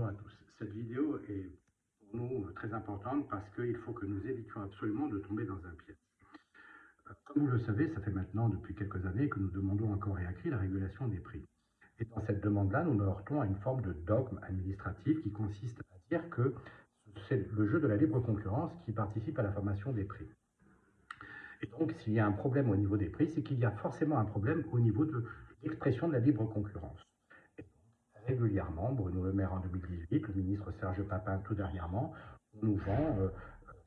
à tous. Cette vidéo est pour nous très importante parce qu'il faut que nous évitions absolument de tomber dans un piège. Comme vous le savez, ça fait maintenant depuis quelques années que nous demandons encore et à cri la régulation des prix. Et dans cette demande-là, nous nous heurtons à une forme de dogme administratif qui consiste à dire que c'est le jeu de la libre concurrence qui participe à la formation des prix. Et donc, s'il y a un problème au niveau des prix, c'est qu'il y a forcément un problème au niveau de l'expression de la libre concurrence. Régulièrement, Bruno Le Maire en 2018, le ministre Serge Papin tout dernièrement, on nous vend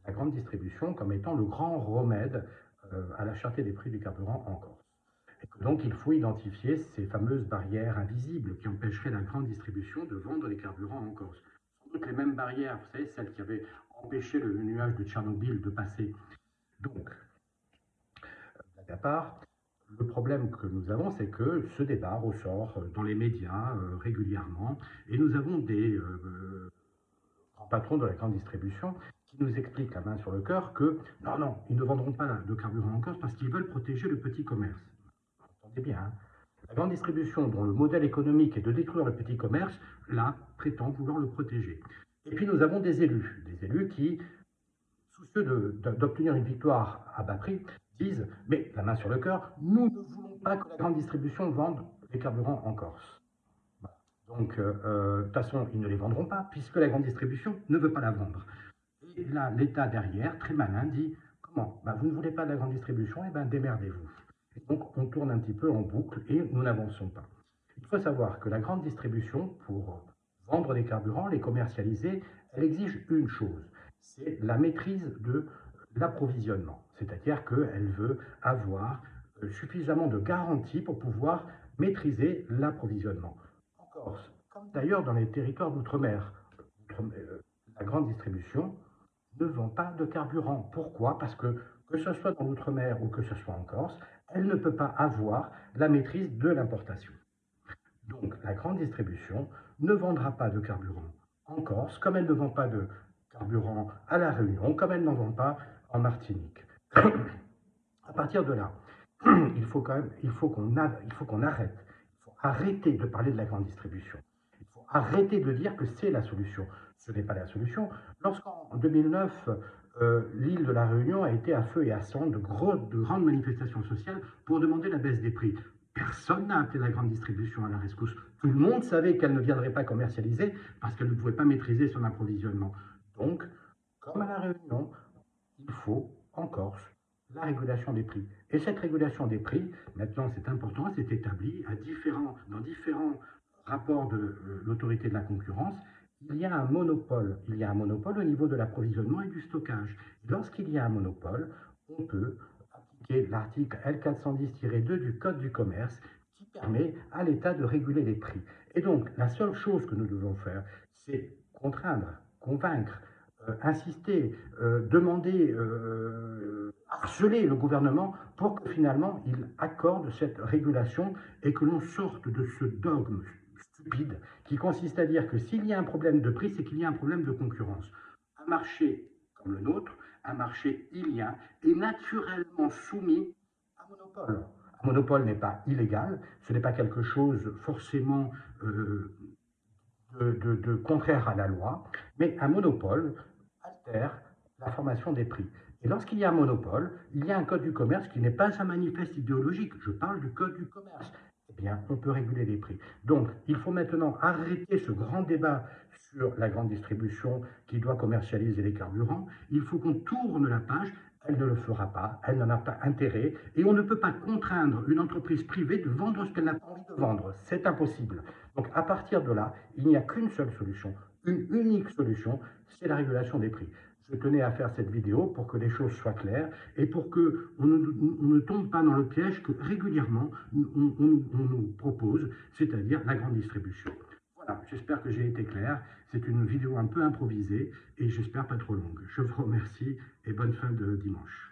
la grande distribution comme étant le grand remède à la cherté des prix du carburant en Corse. Et que donc il faut identifier ces fameuses barrières invisibles qui empêcheraient la grande distribution de vendre les carburants en Corse. Sans doute les mêmes barrières, vous savez, celles qui avaient empêché le nuage de Tchernobyl de passer. Donc, blague à part, le problème que nous avons, c'est que ce débat ressort dans les médias régulièrement et nous avons des grands patrons de la grande distribution qui nous expliquent la main sur le cœur que non, non, ils ne vendront pas de carburant en Corse parce qu'ils veulent protéger le petit commerce. Entendez bien, hein, la grande distribution, dont le modèle économique est de détruire le petit commerce, là, prétend vouloir le protéger. Et puis nous avons des élus qui, soucieux d'obtenir une victoire à bas prix, disent, mais la main sur le cœur, nous ne voulons pas que la grande distribution vende les carburants en Corse. Donc, de toute façon, ils ne les vendront pas, puisque la grande distribution ne veut pas la vendre. Et là, l'État derrière, très malin, dit, comment vous ne voulez pas de la grande distribution? Eh bien, démerdez-vous. Et donc, on tourne un petit peu en boucle et nous n'avançons pas. Il faut savoir que la grande distribution, pour vendre les carburants, les commercialiser, elle exige une chose, c'est la maîtrise de l'approvisionnement. C'est-à-dire qu'elle veut avoir suffisamment de garanties pour pouvoir maîtriser l'approvisionnement. En Corse, comme d'ailleurs dans les territoires d'outre-mer, la grande distribution ne vend pas de carburant. Pourquoi? Parce que ce soit dans l'outre-mer ou que ce soit en Corse, elle ne peut pas avoir la maîtrise de l'importation. Donc la grande distribution ne vendra pas de carburant en Corse, comme elle ne vend pas de carburant à La Réunion, comme elle n'en vend pas en Martinique. À partir de là, il faut arrête. Il faut arrêter de parler de la grande distribution. Il faut arrêter de dire que c'est la solution. Ce n'est pas la solution. Lorsqu'en 2009, l'île de la Réunion a été à feu et à sang de grandes manifestations sociales pour demander la baisse des prix. Personne n'a appelé la grande distribution à la rescousse. Tout le monde savait qu'elle ne viendrait pas commercialiser parce qu'elle ne pouvait pas maîtriser son approvisionnement. Donc, comme à la Réunion, il faut en Corse la régulation des prix. Et cette régulation des prix, maintenant c'est important, c'est établi dans différents rapports de l'autorité de la concurrence. Il y a un monopole. Il y a un monopole au niveau de l'approvisionnement et du stockage. Lorsqu'il y a un monopole, on peut appliquer l'article L410-2 du Code du commerce qui permet à l'État de réguler les prix. Et donc, la seule chose que nous devons faire, c'est contraindre, convaincre, insister, demander, harceler le gouvernement pour que finalement il accorde cette régulation et que l'on sorte de ce dogme stupide qui consiste à dire que s'il y a un problème de prix, c'est qu'il y a un problème de concurrence. Un marché comme le nôtre, un marché ilien, est naturellement soumis à monopole. Un monopole n'est pas illégal, ce n'est pas quelque chose forcément de contraire à la loi, mais un monopole altère la formation des prix. Et lorsqu'il y a un monopole, il y a un code du commerce qui n'est pas un manifeste idéologique. Je parle du code du commerce. Eh bien, on peut réguler les prix. Donc, il faut maintenant arrêter ce grand débat sur la grande distribution qui doit commercialiser les carburants. Il faut qu'on tourne la page. Elle ne le fera pas, elle n'en a pas intérêt, et on ne peut pas contraindre une entreprise privée de vendre ce qu'elle n'a pas envie de vendre. C'est impossible. Donc, à partir de là, il n'y a qu'une seule solution, une unique solution, c'est la régulation des prix. Je tenais à faire cette vidéo pour que les choses soient claires et pour qu'on ne tombe pas dans le piège que régulièrement on nous propose, c'est-à-dire la grande distribution. Voilà, j'espère que j'ai été clair. C'est une vidéo un peu improvisée et j'espère pas trop longue. Je vous remercie et bonne fin de dimanche.